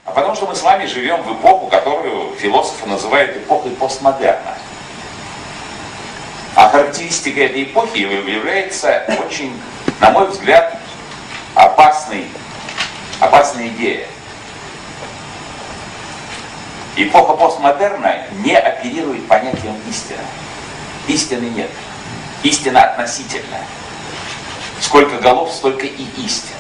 А потому что мы с вами живем в эпоху, которую философы называют эпохой постмодерна. А характеристикой этой эпохи является очень, на мой взгляд, опасная идея. Эпоха постмодерна не оперирует понятием истины. Истины нет. Истина относительная. Сколько голов, столько и истин.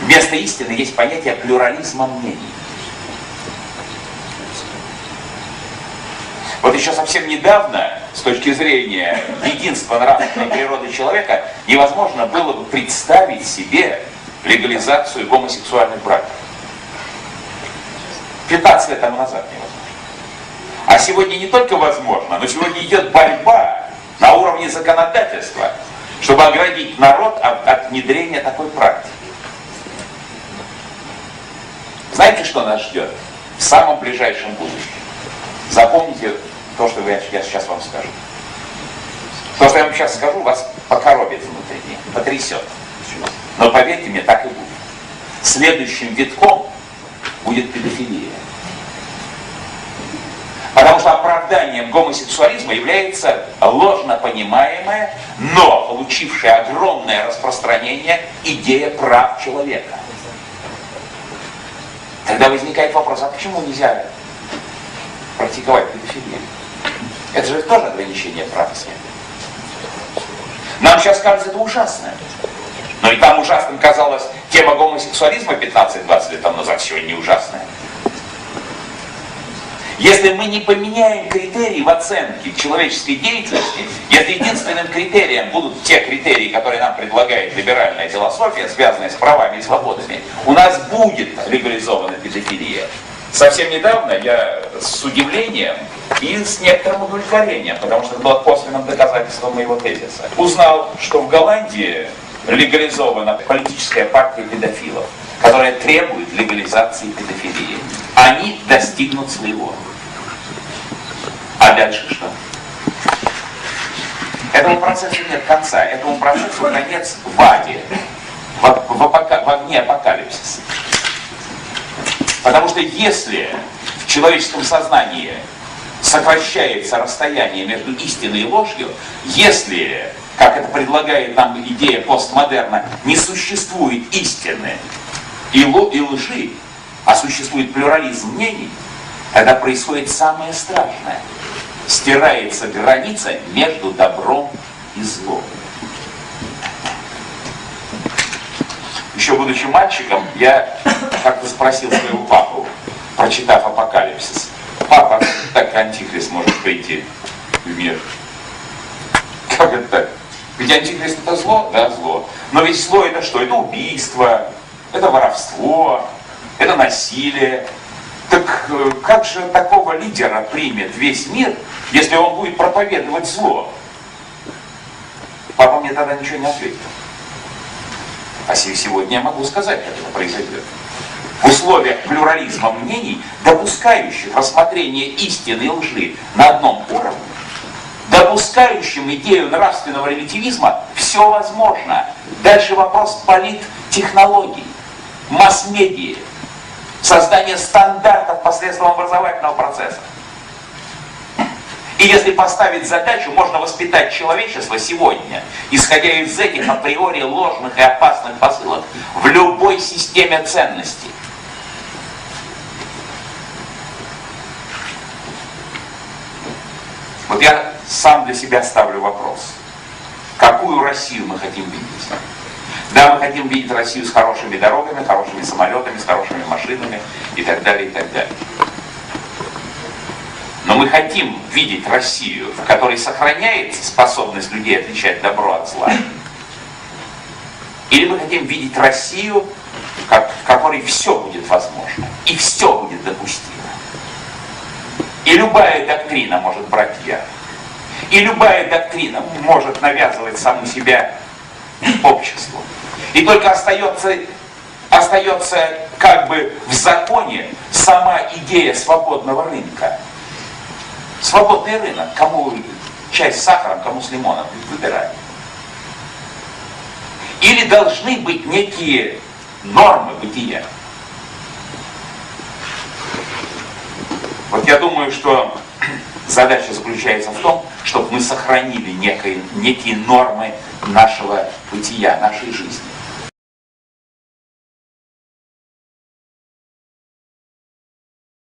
Вместо истины есть понятие плюрализма мнений. Вот еще совсем недавно, с точки зрения единства нравственной природы человека, невозможно было бы представить себе легализацию гомосексуальных браков. 15 лет тому назад невозможно. А сегодня не только возможно, но сегодня идет борьба на уровне законодательства, чтобы оградить народ от внедрения такой практики. Знаете, что нас ждет в самом ближайшем будущем? Запомните то, что я сейчас вам скажу. То, что я вам сейчас скажу, вас покоробит внутренне, потрясет. Но поверьте мне, так и будет. Следующим витком будет педофилия. Потому что оправданием гомосексуализма является ложно понимаемая, но получившая огромное распространение идея прав человека. Тогда возникает вопрос, а почему нельзя практиковать педофилию? Это же тоже ограничение прав и свобод. Нам сейчас кажется это ужасно. Но и там ужасным казалась тема гомосексуализма 15-20 лет тому назад, сегодня не ужасная. Если мы не поменяем критерии в оценке человеческой деятельности, если единственным критерием будут те критерии, которые нам предлагает либеральная философия, связанные с правами и свободами, у нас будет легализована педофилия. Совсем недавно я с удивлением и с некоторым удовлетворением, потому что это было косвенным доказательством моего тезиса, узнал, что в Голландии легализована политическая партия педофилов, которая требует легализации педофилии. Они достигнут своего. А дальше что? Этому процессу нет конца. Этому процессу конец в аде, в огне апокалипсиса. Потому что если в человеческом сознании сокращается расстояние между истиной и ложью, если, как это предлагает нам идея постмодерна, не существует истины и лжи, а существует плюрализм мнений, тогда происходит самое страшное. Стирается граница между добром и злом. Еще будучи мальчиком, я как-то спросил своего папу, прочитав «Апокалипсис», папа, так антихрист может прийти в мир? Как это так? Ведь антихрист это зло? Да, зло. Но ведь зло это что? Это убийство, это воровство, это насилие. Так как же такого лидера примет весь мир, если он будет проповедовать зло? Папа мне тогда ничего не ответил. А сегодня я могу сказать, как это произойдет. В условиях плюрализма мнений, допускающих рассмотрение истины и лжи на одном уровне, допускающим идею нравственного релятивизма, все возможно. Дальше вопрос политтехнологий, масс-медиа, создание стандартов посредством образовательного процесса. И если поставить задачу, можно воспитать человечество сегодня, исходя из этих априори ложных и опасных посылок, в любой системе ценностей. Вот я сам для себя ставлю вопрос. Какую Россию мы хотим видеть? Да, мы хотим видеть Россию с хорошими дорогами, хорошими самолетами, с хорошими машинами и так далее, и так далее. Но мы хотим видеть Россию, в которой сохраняется способность людей отличать добро от зла. Или мы хотим видеть Россию, в которой все будет возможно, и все будет допустимо. И любая доктрина может брать верх. И любая доктрина может навязывать саму себя обществу. И только остается как бы в законе сама идея свободного рынка. Свободный рынок, кому чай с сахаром, кому с лимоном, выбирать. Или должны быть некие нормы бытия. Вот я думаю, что задача заключается в том, чтобы мы сохранили некие нормы нашего бытия, нашей жизни.